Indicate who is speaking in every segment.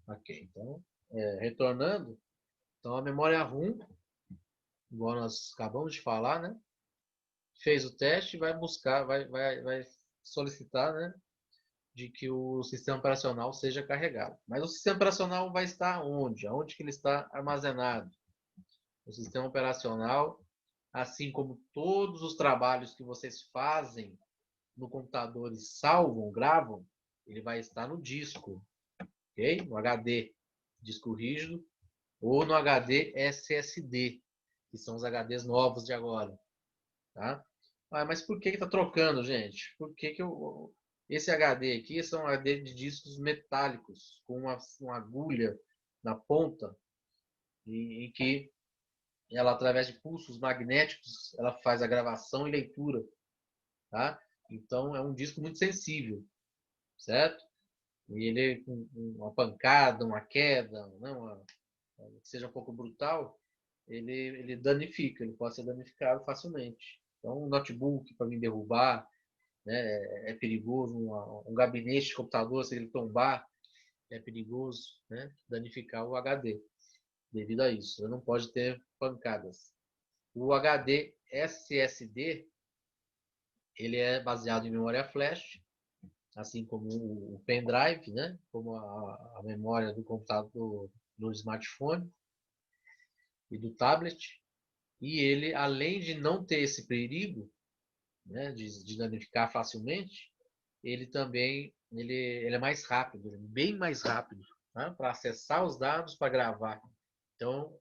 Speaker 1: Ok, então, retornando, então a memória RAM, igual nós acabamos de falar, né? Fez o teste, vai buscar, vai solicitar, né? De que o sistema operacional seja carregado. Mas o sistema operacional vai estar onde? Aonde que ele está armazenado? O sistema operacional, assim como todos os trabalhos que vocês fazem no computador e salvam, gravam, ele vai estar no disco, ok? No HD, disco rígido, ou no HD SSD, que são os HDs novos de agora, tá? Mas por que está trocando, gente? Por que esse HD aqui são HD de discos metálicos, com uma agulha na ponta, em que ela, através de pulsos magnéticos, ela faz a gravação e leitura, tá? Então, é um disco muito sensível, certo? E ele, com uma pancada, uma queda, né, que seja um pouco brutal, ele danifica, ele pode ser danificado facilmente. Então, um notebook para me derrubar, né, é perigoso. Um gabinete de computador, se ele tombar, é perigoso, né, danificar o HD devido a isso. Ele não pode ter pancadas. O HD SSD, ele é baseado em memória flash, assim como o pendrive, né? Como a memória do computador, do smartphone e do tablet. E ele, além de não ter esse perigo, né, de danificar facilmente, ele também ele é mais rápido, bem mais rápido, tá? Para acessar os dados, para gravar. Então,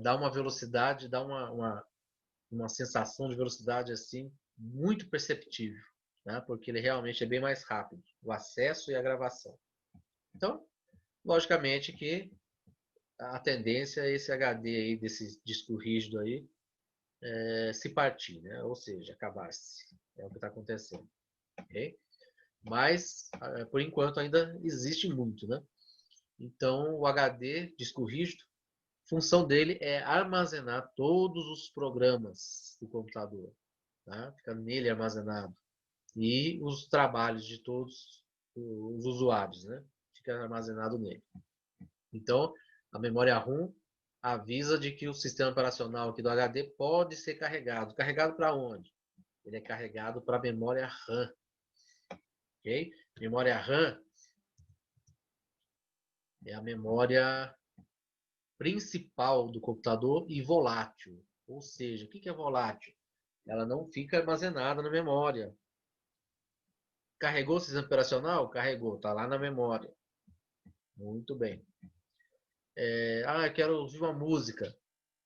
Speaker 1: dá uma velocidade, dá uma sensação de velocidade assim muito perceptível, né? Porque ele realmente é bem mais rápido, o acesso e a gravação. Então, logicamente que a tendência é esse HD aí, desse disco rígido aí, se partir, né? Ou seja, acabar-se. É o que está acontecendo. Okay? Mas, por enquanto, ainda existe muito, né? Então, o HD, disco rígido, a função dele é armazenar todos os programas do computador. Tá? Fica nele armazenado. E os trabalhos de todos os usuários, né? Fica armazenado nele. Então, a memória RAM avisa de que o sistema operacional aqui do HD pode ser carregado. Carregado para onde? Ele é carregado para a memória RAM. Okay? Memória RAM é a memória principal do computador e volátil. Ou seja, o que é volátil? Ela não fica armazenada na memória. Carregou o sistema operacional? Carregou, está lá na memória. Muito bem. Eu quero ouvir uma música.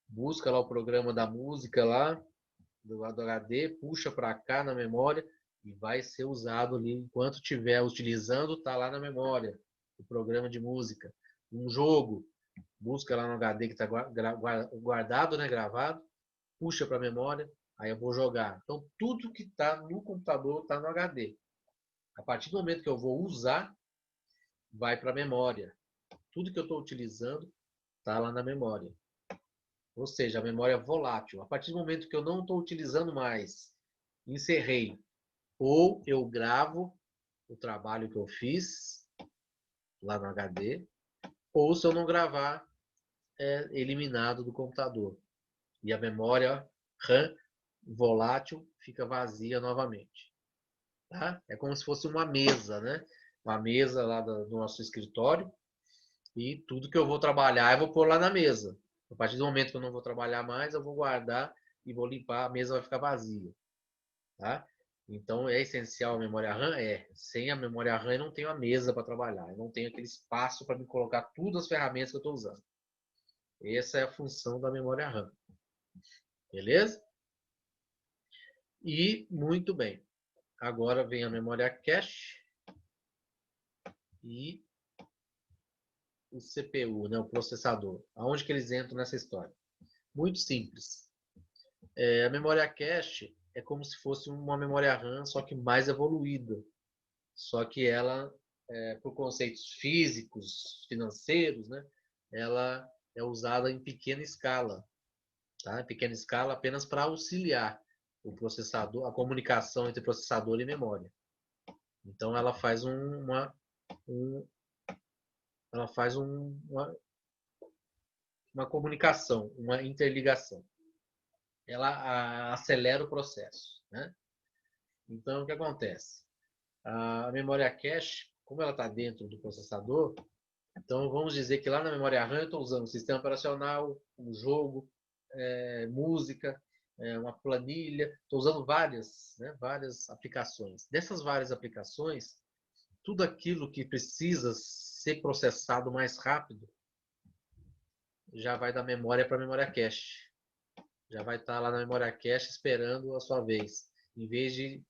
Speaker 1: Busca lá o programa da música lá, do lado do HD, puxa para cá na memória e vai ser usado ali enquanto estiver utilizando, está lá na memória o programa de música. Um jogo, busca lá no HD que está guardado, né, gravado, puxa para a memória, aí eu vou jogar. Então, tudo que está no computador está no HD. A partir do momento que eu vou usar, vai para a memória. Tudo que eu estou utilizando está lá na memória. Ou seja, a memória volátil. A partir do momento que eu não estou utilizando mais, encerrei. Ou eu gravo o trabalho que eu fiz lá no HD, ou se eu não gravar, é eliminado do computador. E a memória RAM volátil fica vazia novamente. Tá? É como se fosse uma mesa, né? Uma mesa lá do nosso escritório, e tudo que eu vou trabalhar eu vou pôr lá na mesa. A partir do momento que eu não vou trabalhar mais, eu vou guardar e vou limpar, a mesa vai ficar vazia. Tá? Então, é essencial a memória RAM? Sem a memória RAM, eu não tenho a mesa para trabalhar. Eu não tenho aquele espaço para me colocar todas as ferramentas que eu estou usando. Essa é a função da memória RAM. Beleza? E, muito bem. Agora vem a memória cache e o CPU, né, o processador. Aonde que eles entram nessa história? Muito simples. A memória cache é como se fosse uma memória RAM, só que mais evoluída. Só que ela, por conceitos físicos, financeiros, né, ela é usada em pequena escala. Tá? Em pequena escala apenas para auxiliar o processador, a comunicação entre processador e memória. Então ela faz ela faz uma comunicação, uma interligação. Ela acelera o processo, né? Então, o que acontece? A memória cache, como ela está dentro do processador, então vamos dizer que lá na memória RAM eu estou usando um sistema operacional, um jogo, música, uma planilha, estou usando várias, né, várias aplicações. Dessas várias aplicações, tudo aquilo que precisa ser processado mais rápido já vai da memória para a memória cache. Já vai estar lá na memória cache esperando a sua vez. Em vez de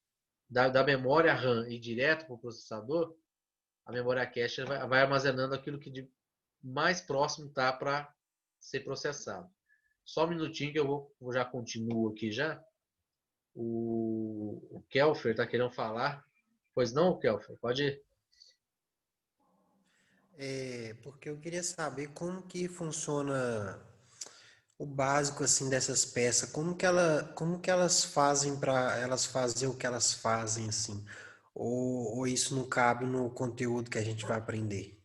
Speaker 1: da memória RAM ir direto para o processador, a memória cache vai armazenando aquilo que de mais próximo está para ser processado. Só um minutinho que eu já continuo aqui já. O Kelfer está querendo falar. Pois não, Kelfer? Pode ir.
Speaker 2: Porque eu queria saber como que funciona o básico assim dessas peças, como que elas fazem para elas fazer o que elas fazem assim, ou isso não cabe no conteúdo que a gente vai aprender.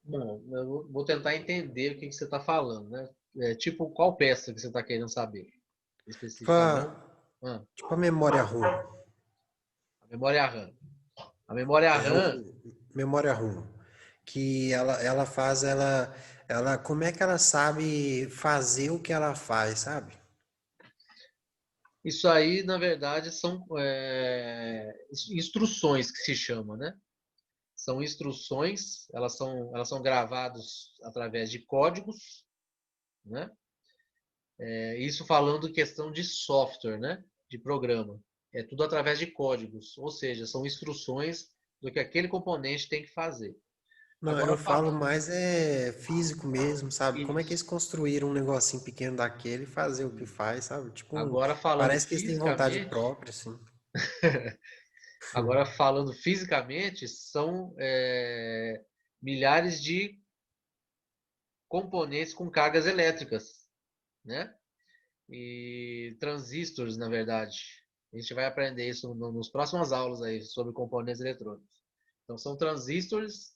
Speaker 1: Bom, eu vou tentar entender o que você está falando, né? Tipo, qual peça que você está querendo saber
Speaker 2: Tipo
Speaker 1: especificamente? Ah,
Speaker 2: tipo a memória ROM,
Speaker 1: a memória RAM. A memória
Speaker 2: é
Speaker 1: RAM,
Speaker 2: memória ROM, que ela faz ela como é que ela sabe fazer o que ela faz, sabe?
Speaker 1: isso aí, na verdade, são instruções que se chama, né? São instruções, elas são gravadas através de códigos, né? Isso falando questão de software, né? De programa. É tudo através de códigos, ou seja, são instruções do que aquele componente tem que fazer.
Speaker 2: Não,
Speaker 1: Agora
Speaker 2: eu falo
Speaker 1: falando
Speaker 2: mais físico mesmo, sabe? Como é que eles
Speaker 1: isso,
Speaker 2: construíram um negocinho pequeno daquele e fazer o que faz, sabe? Tipo,
Speaker 1: agora falando
Speaker 2: parece que eles têm vontade
Speaker 1: fisicamente,
Speaker 2: própria, assim.
Speaker 1: agora falando fisicamente, são milhares de componentes com cargas elétricas, né? E transistores, na verdade. A gente vai aprender isso nos próximas aulas aí sobre componentes eletrônicos. Então, são transistores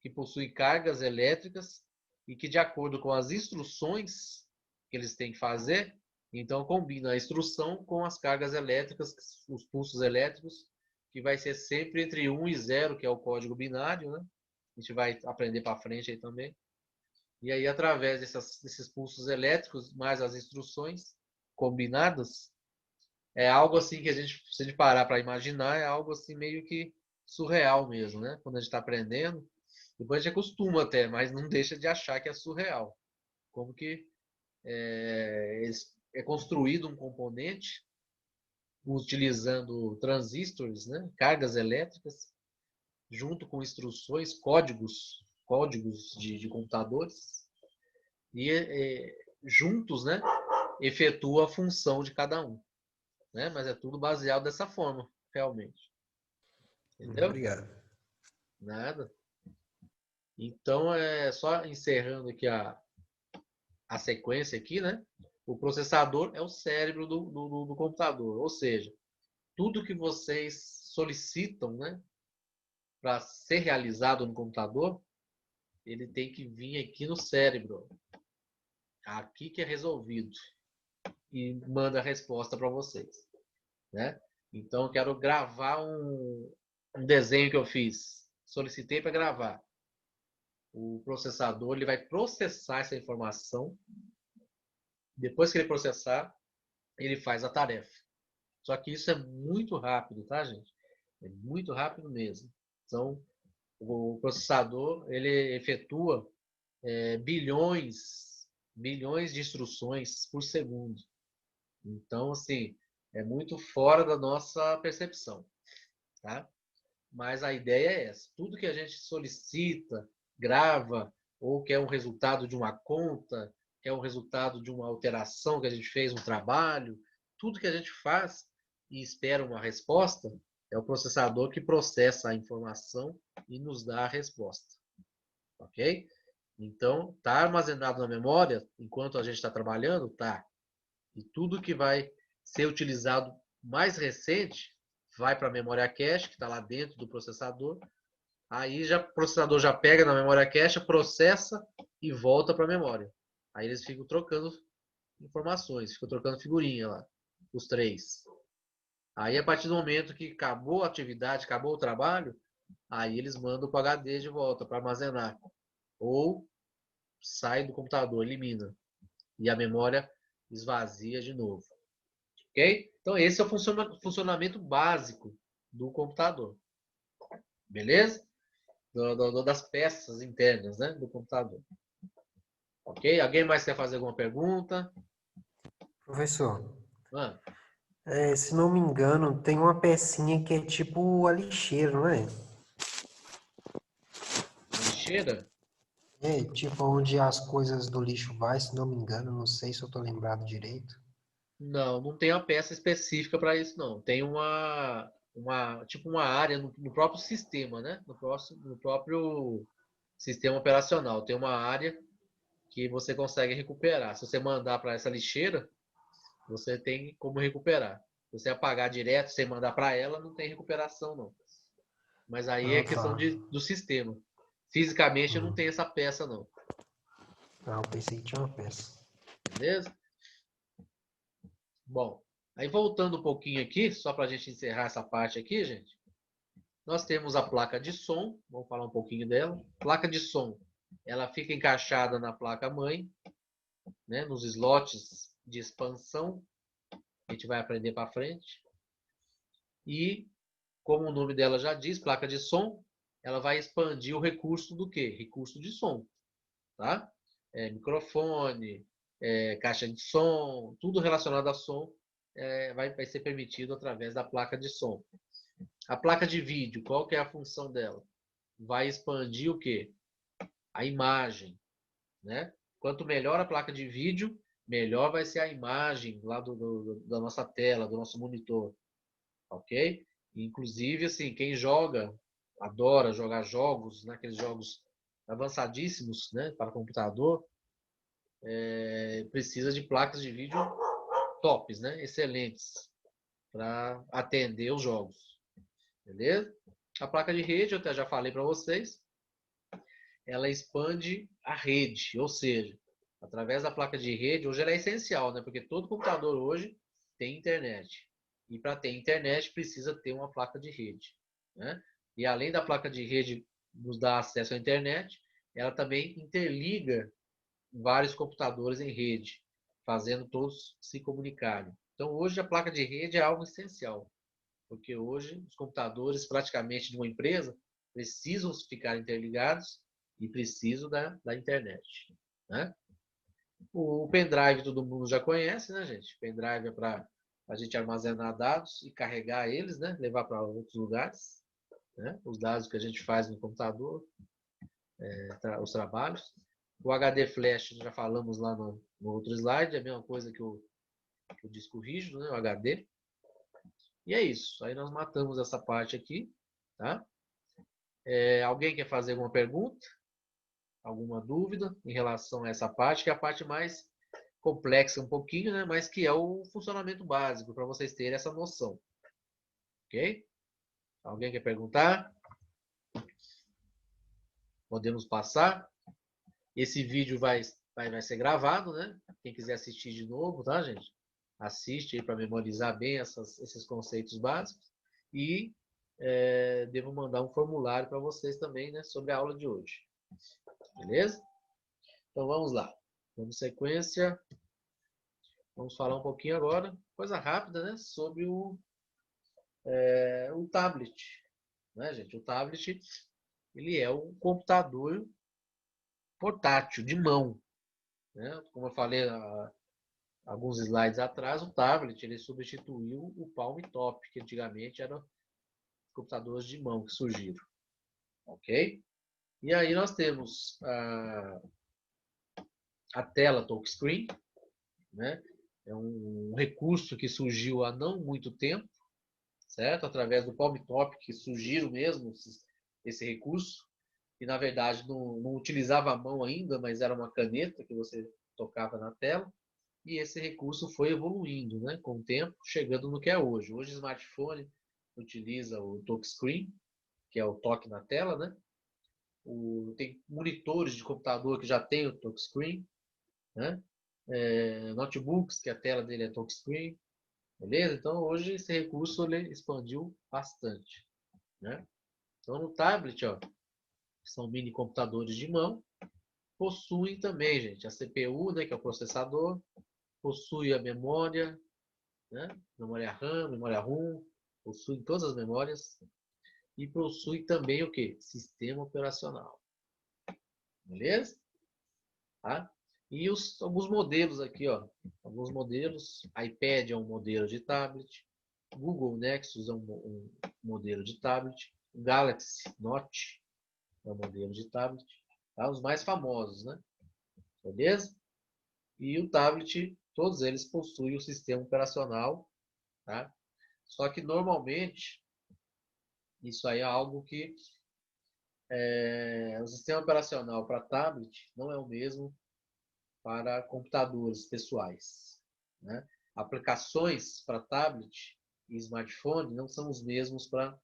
Speaker 1: que possuem cargas elétricas e que, de acordo com as instruções que eles têm que fazer, então combina a instrução com as cargas elétricas, os pulsos elétricos, que vai ser sempre entre 1 e 0, que é o código binário, né? A gente vai aprender para frente aí também. E aí, através desses pulsos elétricos, mais as instruções combinadas, é algo assim que a gente, se a gente parar para imaginar, é algo assim meio que surreal mesmo, né? Quando a gente está aprendendo, depois a gente acostuma até, mas não deixa de achar que é surreal. Como que é construído um componente utilizando transistores, né? Cargas elétricas, junto com instruções, códigos de computadores, e juntos, né? Efetua a função de cada um, né? Mas é tudo baseado dessa forma, realmente. Entendeu?
Speaker 2: Obrigado.
Speaker 1: Nada. Então, só encerrando aqui a sequência aqui, né? O processador é o cérebro do computador, ou seja, tudo que vocês solicitam, né, para ser realizado no computador, ele tem que vir aqui no cérebro, aqui que é resolvido e manda a resposta para vocês, né? Então, eu quero gravar um desenho que eu fiz, solicitei para gravar. O processador ele vai processar essa informação. Depois que ele processar, ele faz a tarefa. Só que isso é muito rápido, tá, gente? É muito rápido mesmo. Então, o processador ele efetua bilhões de instruções por segundo. Então, assim, é muito fora da nossa percepção, tá? Mas a ideia é essa. Tudo que a gente solicita, grava, ou quer um resultado de uma conta, quer um resultado de uma alteração que a gente fez no trabalho, tudo que a gente faz e espera uma resposta, é o processador que processa a informação e nos dá a resposta. Ok? Então, está armazenado na memória enquanto a gente está trabalhando? Tá. E tudo que vai ser utilizado mais recente vai para a memória cache, que está lá dentro do processador, Aí já, o processador já pega na memória cache, processa e volta para a memória. Aí eles ficam trocando informações, ficam trocando figurinha lá, os três. Aí a partir do momento que acabou a atividade, acabou o trabalho, aí eles mandam para o HD de volta para armazenar. Ou sai do computador, elimina. E a memória esvazia de novo. Ok? Então esse é o funcionamento básico do computador. Beleza? Das peças internas, né, do computador. Ok? Alguém mais quer fazer alguma pergunta?
Speaker 2: Professor,
Speaker 1: Ah,
Speaker 2: se não me engano, tem uma pecinha que é tipo a lixeira, não é?
Speaker 1: a lixeira?
Speaker 2: É, tipo onde as coisas do lixo vai, se não me engano, não sei se eu tô lembrado direito.
Speaker 1: Não, não tem uma peça específica para isso, não. Tem tipo uma área no próprio sistema, né? No próprio sistema operacional. Tem uma área que você consegue recuperar. Se você mandar para essa lixeira, você tem como recuperar. Se você apagar direto sem mandar para ela, não tem recuperação, não. Mas aí é
Speaker 2: Ah,
Speaker 1: questão
Speaker 2: tá.
Speaker 1: do sistema. Fisicamente não
Speaker 2: Hum.
Speaker 1: tem essa peça, não.
Speaker 2: Ah, eu pensei que tinha uma peça.
Speaker 1: Beleza? Bom, aí voltando um pouquinho aqui, só para a gente encerrar essa parte aqui, gente. Nós temos a placa de som, vamos falar um pouquinho dela. Placa de som, ela fica encaixada na placa mãe, né, nos slots de expansão. A gente vai aprender para frente. E, como o nome dela já diz, placa de som, ela vai expandir o recurso do quê? Recurso de som, tá? Microfone, caixa de som, tudo relacionado a som vai ser permitido através da placa de som. A placa de vídeo, qual que é a função dela? Vai expandir o quê? A imagem, né? Quanto melhor a placa de vídeo, melhor vai ser a imagem lá da nossa tela, do nosso monitor, ok? Inclusive, assim, quem joga, adora jogar jogos, né? Aqueles jogos avançadíssimos, né? Para computador, precisa de placas de vídeo tops, né? Excelentes para atender os jogos, beleza? A placa de rede, eu até já falei para vocês, ela expande a rede, ou seja, através da placa de rede, hoje ela é essencial, né? Porque todo computador hoje tem internet. E para ter internet precisa ter uma placa de rede, né? E além da placa de rede nos dar acesso à internet, ela também interliga vários computadores em rede, fazendo todos se comunicarem. Então hoje a placa de rede é algo essencial, porque hoje os computadores praticamente de uma empresa precisam ficar interligados e precisam da internet, né? O pendrive todo mundo já conhece, né, gente? O pendrive é para a gente armazenar dados e carregar eles, né? Levar para outros lugares, né? Os dados que a gente faz no computador, os trabalhos. O HD flash, já falamos lá no outro slide, é a mesma coisa que o disco rígido, né? O HD. E é isso. Aí nós matamos essa parte aqui, tá? Alguém quer fazer alguma pergunta? Alguma dúvida em relação a essa parte, que é a parte mais complexa um pouquinho, né? Mas que é o funcionamento básico para vocês terem essa noção. Ok? Alguém quer perguntar? Podemos passar. Esse vídeo vai ser gravado, né? Quem quiser assistir de novo, tá, gente? Assiste aí para memorizar bem esses conceitos básicos. E devo mandar um formulário para vocês também, né? Sobre a aula de hoje. Beleza? Então vamos lá. Vamos sequência. Vamos falar um pouquinho agora, coisa rápida, né? Sobre o tablet. Né, gente? O tablet, ele é um computador portátil, de mão. Né? Como eu falei alguns slides atrás, o tablet ele substituiu o Palm Top, que antigamente eram computadores de mão que surgiram. Ok? E aí nós temos a tela touchscreen, né? É um recurso que surgiu há não muito tempo, certo? Através do Palm Top, que surgiram mesmo esse recurso, que na verdade não utilizava a mão ainda, mas era uma caneta que você tocava na tela, e esse recurso foi evoluindo, né, com o tempo, chegando no que é hoje. Hoje o smartphone utiliza o touchscreen, que é o toque na tela, né? Tem monitores de computador que já tem o touchscreen, né? Notebooks, que a tela dele é touchscreen, beleza? Então, hoje esse recurso ele expandiu bastante, né? Então, no tablet, ó, são mini computadores de mão, possuem também, gente, a CPU, né, que é o processador, possui a memória, né? Memória RAM, memória ROM, possui todas as memórias e possui também o que? Sistema operacional, beleza? Tá? E alguns modelos aqui, ó, alguns modelos, iPad é um modelo de tablet, Google Nexus é um modelo de tablet, Galaxy Note é um modelo de tablet, tá? Os mais famosos, né? Beleza? E o tablet, todos eles possuem o sistema operacional, tá? Só que normalmente isso aí é algo que o sistema operacional para tablet não é o mesmo para computadores pessoais, né? Aplicações para tablet e smartphone não são os mesmos para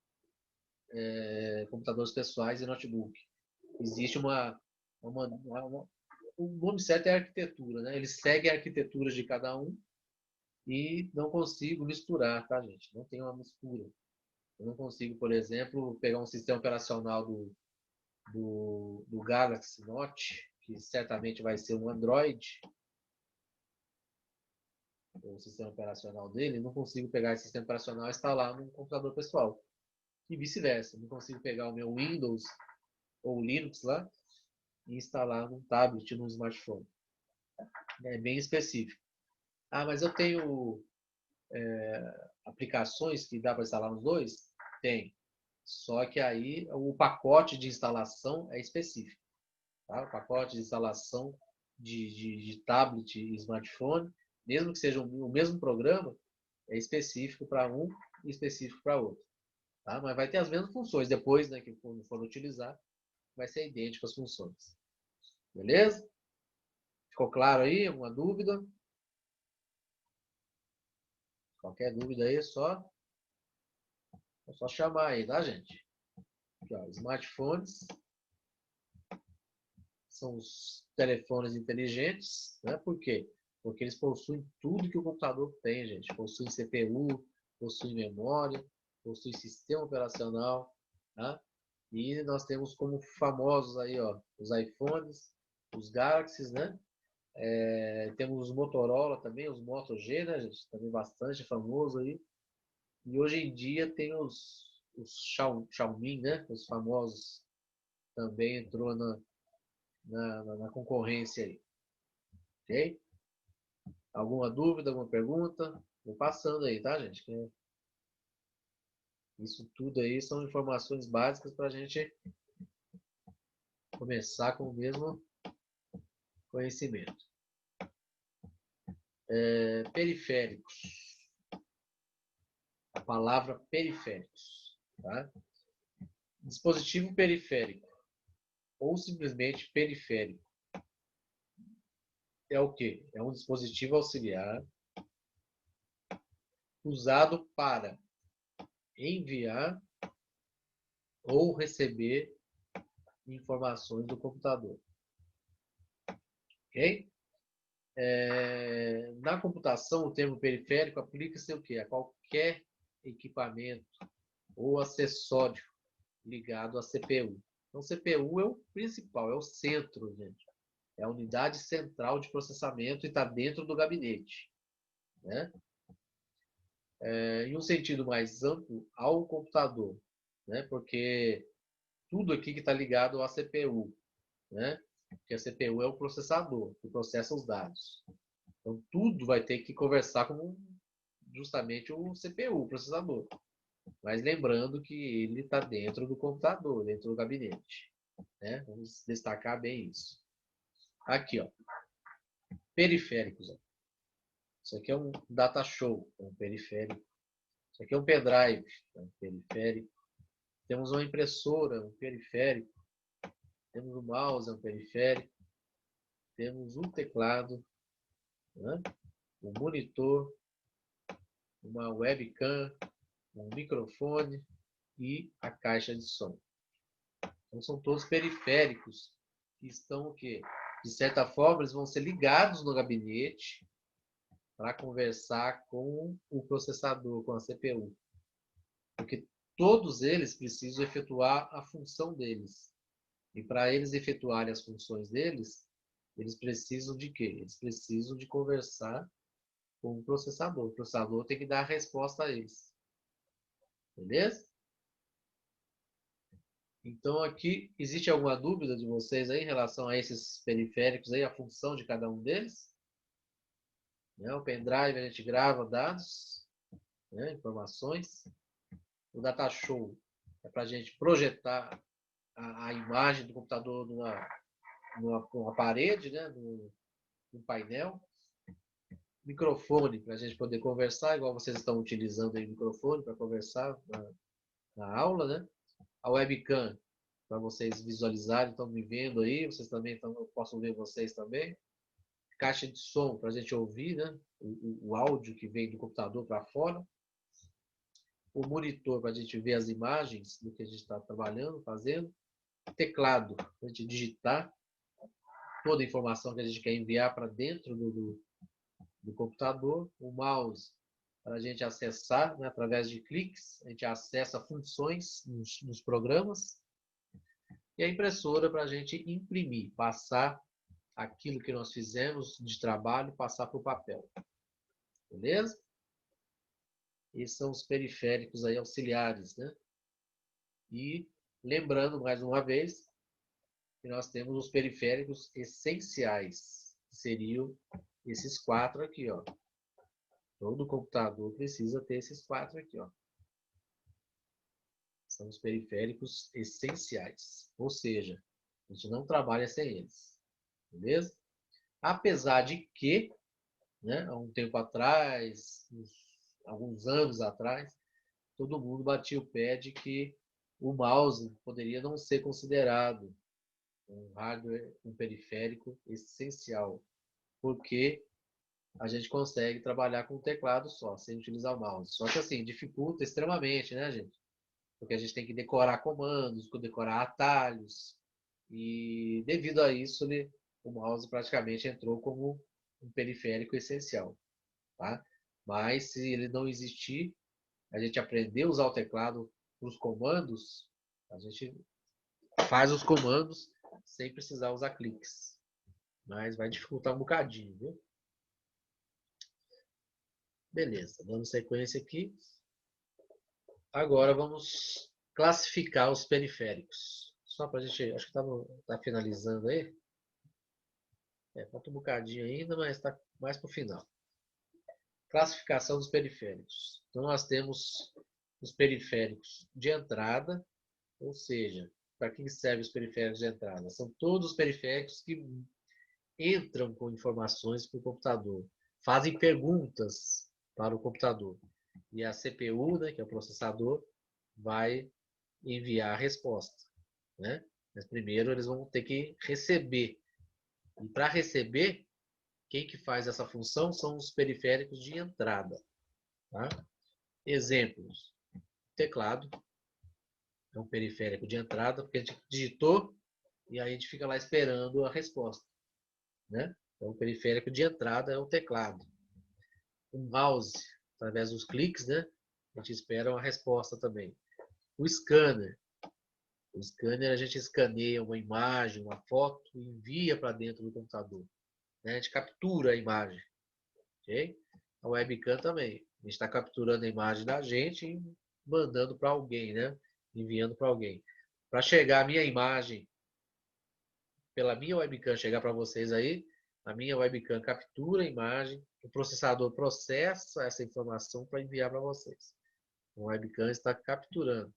Speaker 1: computadores pessoais e notebook. Existe o nome certo é arquitetura, né? Ele segue a arquitetura de cada um e não consigo misturar, tá, gente? Não tem uma mistura. Eu não consigo, por exemplo, pegar um sistema operacional do Galaxy Note, que certamente vai ser um Android, o sistema operacional dele, não consigo pegar esse sistema operacional e instalar num computador pessoal. E vice-versa. Não consigo pegar o meu Windows ou Linux lá e instalar num tablet, num smartphone. É bem específico. Ah, mas eu tenho aplicações que dá para instalar nos dois? Tem. Só que aí o pacote de instalação é específico. Tá? O pacote de instalação de tablet e smartphone, mesmo que seja o mesmo programa, é específico para um e específico para outro. Tá? Mas vai ter as mesmas funções. Depois, né, que for utilizar, vai ser idêntico as funções. Beleza? Ficou claro aí? Alguma dúvida? Qualquer dúvida aí, é só chamar aí, tá, gente? Aqui, ó, smartphones são os telefones inteligentes, né? Por quê? Porque eles possuem tudo que o computador tem, gente. Possuem CPU, possuem memória, possuem sistema operacional, tá? E nós temos como famosos aí, ó, os iPhones, os Galaxies, né? Temos os Motorola também, os Moto G, né, gente? Também bastante famoso aí. E hoje em dia tem os Xiaomi, né? Os famosos também entrou na concorrência aí. Ok? Alguma dúvida, alguma pergunta? Vou passando aí, tá, gente? Isso tudo aí são informações básicas para a gente começar com o mesmo conhecimento. Periféricos. A palavra periféricos. Tá? Dispositivo periférico ou simplesmente periférico é o quê? É um dispositivo auxiliar usado para enviar ou receber informações do computador. Ok? Na computação, o termo periférico aplica-se o quê? A qualquer equipamento ou acessório ligado à CPU. Então, CPU é o principal, é o centro, gente. É a unidade central de processamento e está dentro do gabinete, né? Em um sentido mais amplo, ao computador, né? Porque tudo aqui que está ligado à CPU, né? Porque a CPU é o processador que processa os dados. Então, tudo vai ter que conversar com justamente o CPU, o processador. Mas lembrando que ele está dentro do computador, dentro do gabinete. Né? Vamos destacar bem isso. Aqui, ó. Periféricos. Ó. Isso aqui é um data show, é um periférico. Isso aqui é um pendrive, é um periférico. Temos uma impressora, um periférico. Temos um mouse, é um periférico. Temos um teclado, né? Um monitor, uma webcam, um microfone, e a caixa de som. Então, são todos periféricos que estão o quê? De certa forma, eles vão ser ligados no gabinete para conversar com o processador, com a CPU. Porque todos eles precisam efetuar a função deles. E para eles efetuarem as funções deles, eles precisam de quê? Eles precisam de conversar com o processador. O processador tem que dar a resposta a eles. Beleza? Então aqui, existe alguma dúvida de vocês aí em relação a esses periféricos aí, a função de cada um deles? Né? O pendrive a gente grava dados, né? Informações. O data show é para a gente projetar a imagem do computador numa parede, né? num painel. Microfone para a gente poder conversar, igual vocês estão utilizando aí o microfone para conversar na aula, né? A webcam para vocês visualizarem, estão me vendo aí, vocês também eu posso ver vocês também. Caixa de som para a gente ouvir, né? O áudio que vem do computador para fora. O monitor para a gente ver as imagens do que a gente está trabalhando, fazendo. Teclado para a gente digitar toda a informação que a gente quer enviar para dentro do computador. O mouse para a gente acessar, né, através de cliques, a gente acessa funções nos programas. E a impressora para a gente imprimir, passar aquilo que nós fizemos de trabalho, passar para o papel. Beleza? Esses são os periféricos aí auxiliares, né? E lembrando mais uma vez que nós temos os periféricos essenciais, que seriam esses 4 aqui, ó. Todo computador precisa ter esses 4 aqui, ó. São os periféricos essenciais, ou seja, a gente não trabalha sem eles, beleza? Apesar de que, né, há um tempo atrás, alguns anos atrás, todo mundo batia o pé de que o mouse poderia não ser considerado um hardware, um periférico essencial, porque a gente consegue trabalhar com um teclado só, sem utilizar o mouse. Só que assim, dificulta extremamente, né, gente? Porque a gente tem que decorar comandos, decorar atalhos, e devido a isso, o mouse praticamente entrou como um periférico essencial, tá? Mas se ele não existir, a gente aprender a usar o teclado para os comandos, a gente faz os comandos sem precisar usar cliques. Mas vai dificultar um bocadinho, viu? Beleza, dando sequência aqui. Agora vamos classificar os periféricos. Só para a gente, acho que tá finalizando aí. Falta um bocadinho ainda, mas está mais para o final. Classificação dos periféricos. Então nós temos os periféricos de entrada, ou seja, para que servem os periféricos de entrada? São todos os periféricos que entram com informações para o computador, fazem perguntas para o computador. E a CPU, né, que é o processador, vai enviar a resposta, né? Mas primeiro eles vão ter que receber. E para receber, quem que faz essa função são os periféricos de entrada. Tá? Exemplos. Teclado é um periférico de entrada, porque a gente digitou e aí a gente fica lá esperando a resposta. Né? Então, o periférico de entrada é o teclado. O mouse, através dos cliques, né? A gente espera uma resposta também. O scanner. O scanner a gente escaneia uma imagem, uma foto e envia para dentro do computador. Né? A gente captura a imagem. Okay? A webcam também. A gente está capturando a imagem da gente e mandando para alguém, né? Enviando para alguém. Para chegar a minha imagem, pela minha webcam chegar para vocês aí, a minha webcam captura a imagem, o processador processa essa informação para enviar para vocês. A webcam está capturando.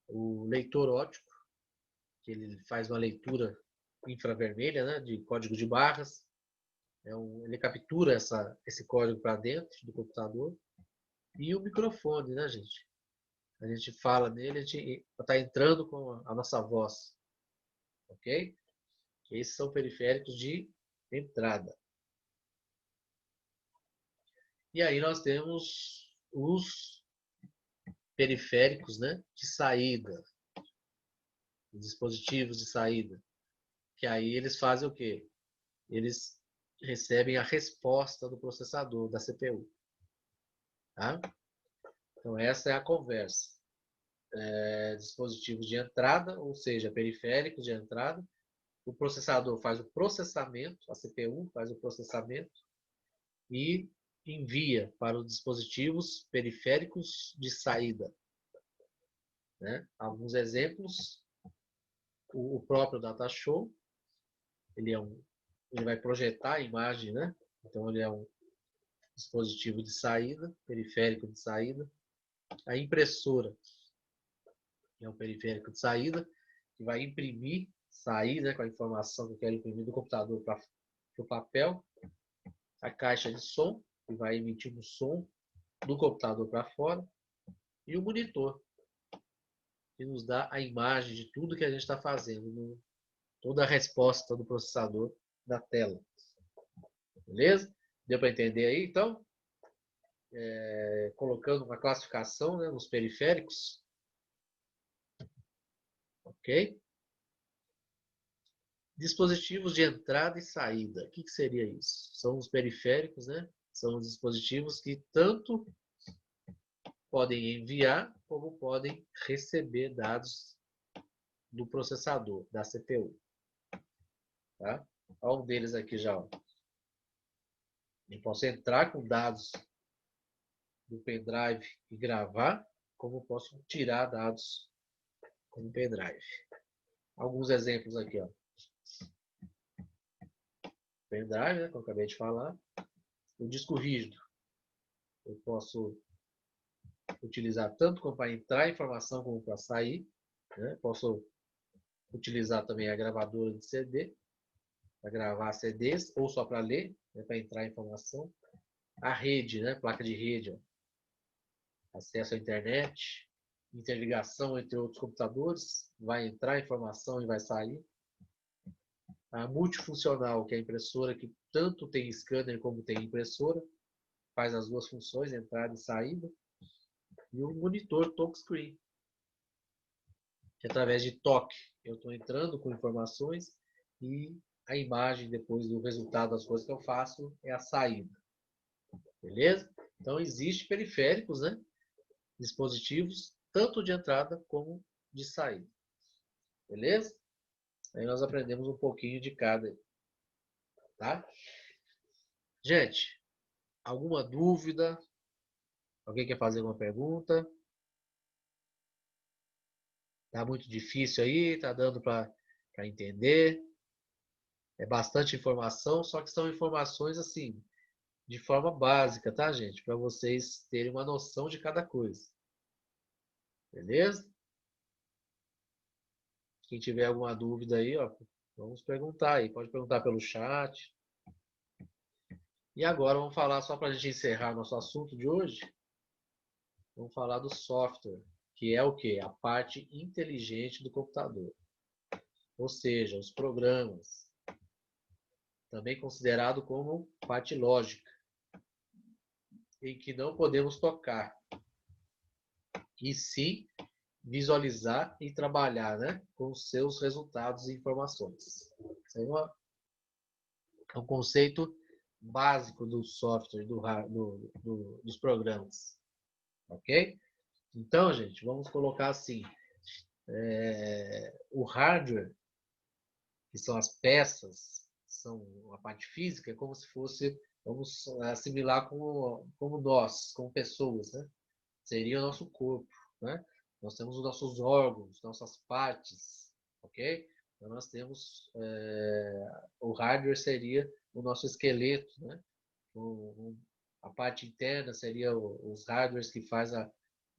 Speaker 1: O leitor óptico, que ele faz uma leitura infravermelha, né, de código de barras. Ele captura esse código para dentro do computador. E o microfone, né, gente? A gente fala nele, a gente está entrando com a nossa voz. Ok? Esses são periféricos de entrada. E aí nós temos os periféricos, né, de saída, dispositivos de saída, que aí eles fazem o quê? Eles recebem a resposta do processador, da CPU. Tá? Então, essa é a conversa. Dispositivos de entrada, ou seja, periféricos de entrada. O processador faz o processamento, a CPU faz o processamento e envia para os dispositivos periféricos de saída. Né? Alguns exemplos, o próprio Datashow, ele vai projetar a imagem, né? Então ele é um dispositivo de saída, periférico de saída. A impressora é um periférico de saída, que vai imprimir, sair, né, com a informação que eu quero imprimir do computador para o papel. A caixa de som, que vai emitir o som do computador para fora. E o monitor, que nos dá a imagem de tudo que a gente está fazendo, toda a resposta do processador da tela. Beleza? Deu para entender aí, então? Colocando uma classificação, né, nos periféricos. Ok? Dispositivos de entrada e saída. O que seria isso? São os periféricos, né? São os dispositivos que tanto podem enviar como podem receber dados do processador, da CPU. Tá? Olha um deles aqui já. Ó. Eu posso entrar com dados do pendrive e gravar, como posso tirar dados com o pendrive. Alguns exemplos aqui. Ó. Pendrive, né, como eu acabei de falar. O disco rígido. Eu posso utilizar tanto para entrar informação como para sair. Né? Posso utilizar também a gravadora de CD para gravar CDs ou só para ler, né? Para entrar informação. A rede, né? Placa de rede, ó. Acesso à internet, interligação entre outros computadores, vai entrar informação e vai sair. A multifuncional, que é a impressora que tanto tem scanner como tem impressora, faz as duas funções, entrada e saída. E o monitor touchscreen, que através de toque eu estou entrando com informações e a imagem depois do resultado das coisas que eu faço é a saída. Beleza? Então existe periféricos, né? Dispositivos tanto de entrada como de saída. Beleza? Aí nós aprendemos um pouquinho de cada. Tá? Gente, alguma dúvida? Alguém quer fazer alguma pergunta? Tá muito difícil aí? Tá dando para entender? É bastante informação, só que são informações assim, de forma básica, tá, gente? Para vocês terem uma noção de cada coisa. Beleza? Quem tiver alguma dúvida aí, ó, vamos perguntar aí. Pode perguntar pelo chat. E agora vamos falar, só para a gente encerrar nosso assunto de hoje, vamos falar do software, que é o quê? A parte inteligente do computador. Ou seja, os programas, também considerado como parte lógica, em que não podemos tocar, e sim visualizar e trabalhar, né, com os seus resultados e informações. Isso é um conceito básico do software, dos programas. Ok? Então, gente, vamos colocar assim. O hardware, que são as peças, são a parte física, é como se fosse, vamos assimilar como nós, como pessoas, né? Seria o nosso corpo, né? Nós temos os nossos órgãos, nossas partes, ok? Então nós temos, o hardware seria o nosso esqueleto, né? A parte interna seria os hardwares que faz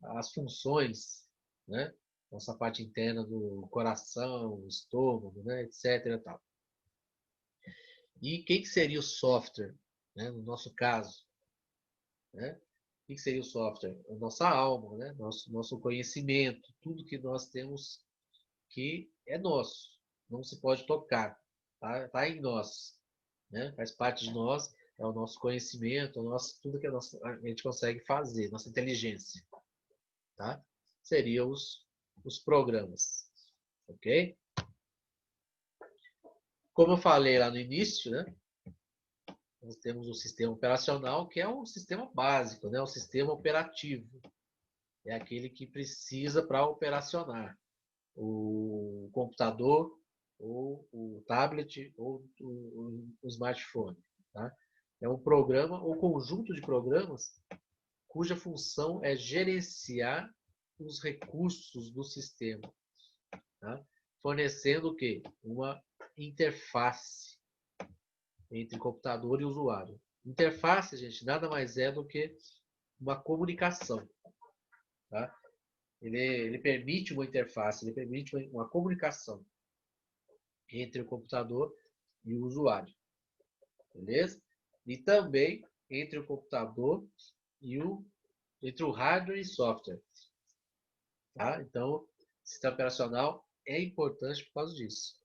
Speaker 1: as funções, né? Nossa parte interna do coração, estômago, né? Etc. Tal. E quem que seria o software, né? No nosso caso, né? O que seria o software? A nossa alma, né? Nosso conhecimento, tudo que nós temos que é nosso, não se pode tocar, tá em nós, né? Faz parte de nós, é o nosso conhecimento, tudo que a gente consegue fazer, nossa inteligência, tá? seriam os programas. Ok? Como eu falei lá no início, né? Nós temos o sistema operacional, que é um sistema básico, né? O sistema operativo. É aquele que precisa para operacionar o computador, ou o tablet, ou o smartphone. Tá? É um programa ou conjunto de programas cuja função é gerenciar os recursos do sistema, tá? Fornecendo o quê? Uma interface entre computador e usuário. Interface, gente, nada mais é do que uma comunicação. Tá? Ele permite uma interface, ele permite uma comunicação entre o computador e o usuário. Beleza? E também entre o computador e entre o hardware e software. Tá? Então, o sistema operacional é importante por causa disso.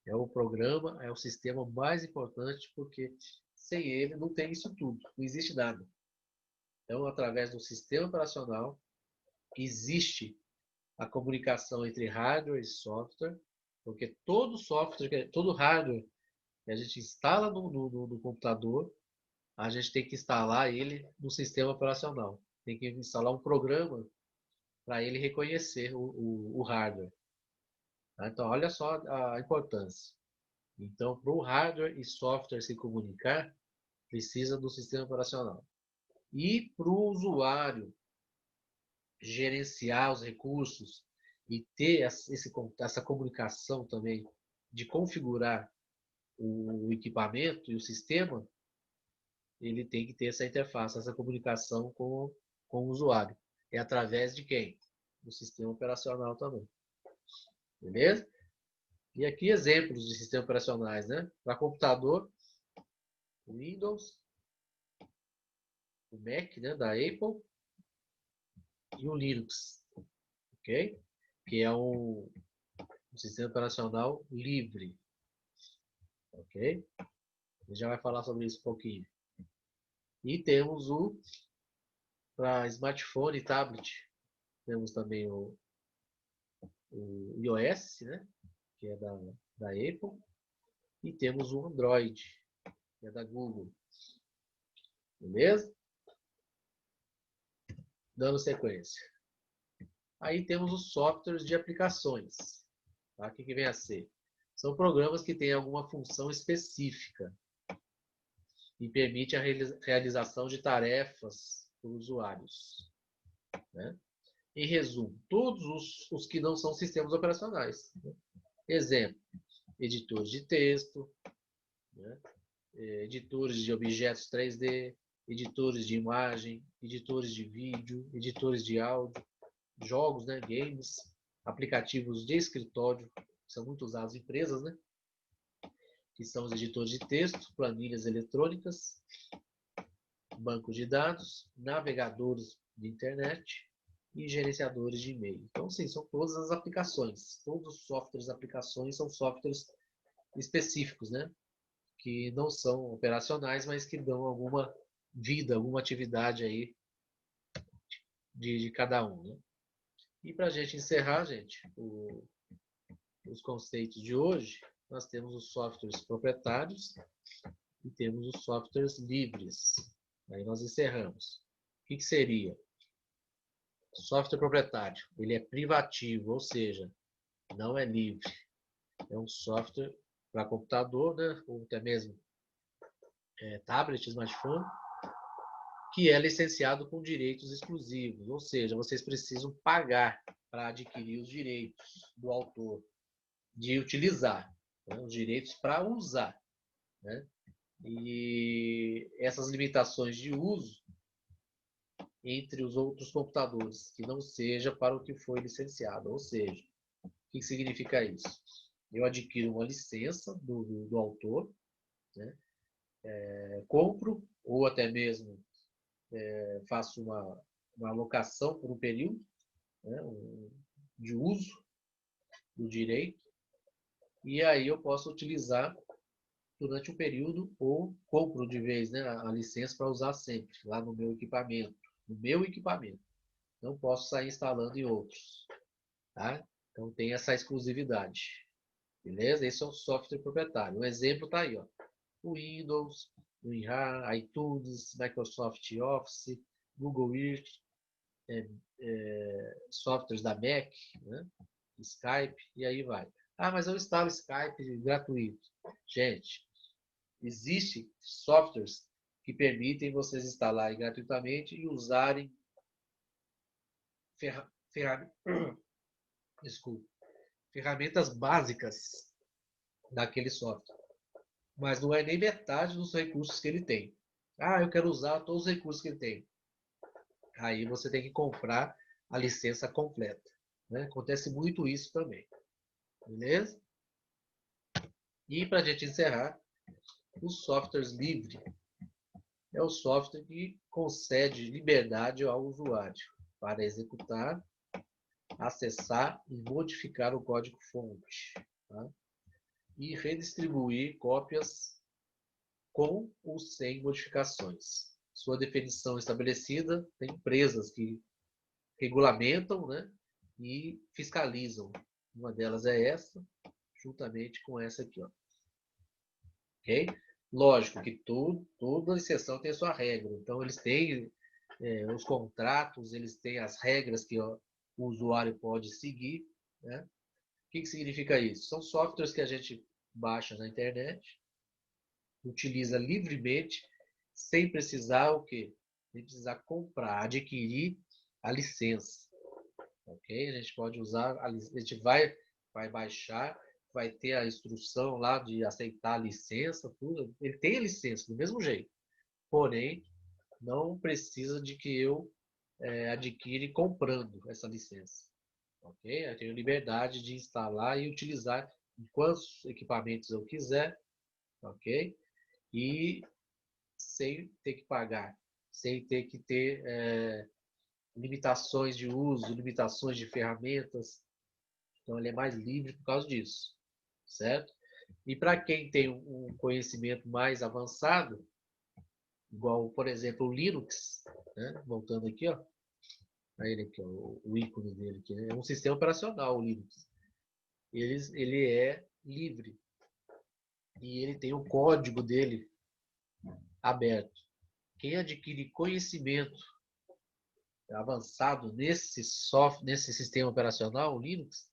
Speaker 1: É o programa, é o sistema mais importante, porque sem ele não tem isso tudo, não existe nada. Então, através do sistema operacional, existe a comunicação entre hardware e software, porque todo software, todo hardware que a gente instala no computador, a gente tem que instalar ele no sistema operacional. Tem que instalar um programa para ele reconhecer o hardware. Tá? Então, olha só a importância. Então, para o hardware e software se comunicar, precisa do sistema operacional. E para o usuário gerenciar os recursos e ter essa comunicação também de configurar o equipamento e o sistema, ele tem que ter essa interface, essa comunicação com o usuário. É através de quem? Do sistema operacional também. Beleza? E aqui exemplos de sistemas operacionais, né? Para computador, o Windows, o Mac, né, da Apple, e o Linux, ok? Que é um sistema operacional livre, ok? A gente já vai falar sobre isso um pouquinho. E temos para smartphone e tablet, temos também o iOS, né? Que é da Apple, e temos o Android, que é da Google. Beleza? Dando sequência. Aí temos os softwares de aplicações. Tá? O que vem a ser? São programas que têm alguma função específica e permite a realização de tarefas por usuários. Né? Em resumo, todos os que não são sistemas operacionais. Né? Exemplo, editores de texto, né? Editores de objetos 3D, editores de imagem, editores de vídeo, editores de áudio, jogos, né? Games, aplicativos de escritório, que são muito usados em empresas, né? Que são os editores de texto, planilhas eletrônicas, banco de dados, navegadores de internet e gerenciadores de e-mail. Então, sim, são todas as aplicações. Todos os softwares aplicações são softwares específicos, né? Que não são operacionais, mas que dão alguma vida, alguma atividade aí de cada um, né? E para a gente encerrar, gente, os conceitos de hoje, nós temos os softwares proprietários e temos os softwares livres. Aí nós encerramos. O que seria? Software proprietário, ele é privativo, ou seja, não é livre. É um software para computador, né? Ou até mesmo tablet, smartphone, que é licenciado com direitos exclusivos, ou seja, vocês precisam pagar para adquirir os direitos do autor de utilizar, né? Os direitos para usar. Né? E essas limitações de uso entre os outros computadores, que não seja para o que foi licenciado. Ou seja, o que significa isso? Eu adquiro uma licença do autor, né? Compro, ou até mesmo faço uma alocação por um período, né? De uso do direito, e aí eu posso utilizar durante um período ou compro de vez, né, a licença para usar sempre lá no meu equipamento. No meu equipamento. Não posso sair instalando em outros, tá? Então tem essa exclusividade, beleza? Esse é um software proprietário. Um exemplo está aí, ó. O Windows, o WinRAR, iTunes, Microsoft Office, Google Earth, softwares da Mac, né? Skype, e aí vai. Ah, mas eu instalo Skype gratuito. Gente, existem softwares que permitem vocês instalarem gratuitamente e usarem desculpa, ferramentas básicas daquele software. Mas não é nem metade dos recursos que ele tem. Ah, eu quero usar todos os recursos que ele tem. Aí você tem que comprar a licença completa, né? Acontece muito isso também. Beleza? E para a gente encerrar, os softwares livres é o software que concede liberdade ao usuário para executar, acessar e modificar o código-fonte, tá? E redistribuir cópias com ou sem modificações. Sua definição estabelecida, tem empresas que regulamentam, né, e fiscalizam. Uma delas é essa, juntamente com essa aqui, ó. Ok? Lógico que toda exceção tem a sua regra. Então, eles têm os contratos, eles têm as regras que ó, o usuário pode seguir, né? O que significa isso? São softwares que a gente baixa na internet, utiliza livremente, sem precisar o quê? Sem precisar comprar, adquirir a licença. Ok? A gente pode usar, a gente vai baixar, vai ter a instrução lá de aceitar a licença, tudo. Ele tem a licença do mesmo jeito, porém não precisa de que eu adquire comprando essa licença. Ok? Eu tenho liberdade de instalar e utilizar em quantos equipamentos eu quiser, ok? E sem ter que pagar, sem ter que ter limitações de uso, limitações de ferramentas. Então ele é mais livre por causa disso, certo? E para quem tem um conhecimento mais avançado, igual, por exemplo, o Linux, né? Voltando aqui, ó, a ele aqui, ó, o ícone dele aqui, né? É um sistema operacional, o Linux. Ele é livre e ele tem o código dele aberto. Quem adquire conhecimento avançado nesse software, nesse sistema operacional, o Linux,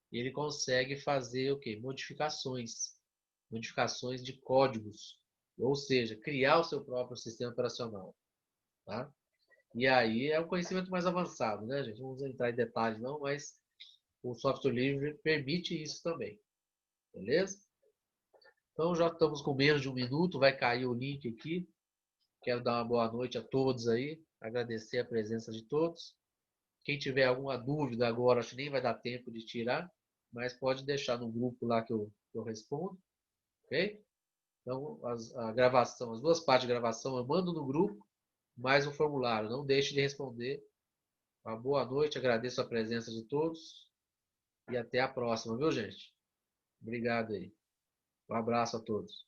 Speaker 1: ele consegue fazer o quê? Modificações de códigos, ou seja, criar o seu próprio sistema operacional, tá? E aí é um conhecimento mais avançado, né, gente? Não vamos entrar em detalhes não, mas o software livre permite isso também, beleza? Então já estamos com menos de um minuto, vai cair o link aqui. Quero dar uma boa noite a todos aí, agradecer a presença de todos. Quem tiver alguma dúvida agora, acho que nem vai dar tempo de tirar, mas pode deixar no grupo lá que eu respondo, ok? Então, a gravação, as duas partes de gravação eu mando no grupo, mais o formulário. Não deixe de responder. Uma boa noite, agradeço a presença de todos e até a próxima, viu, gente? Obrigado aí. Um abraço a todos.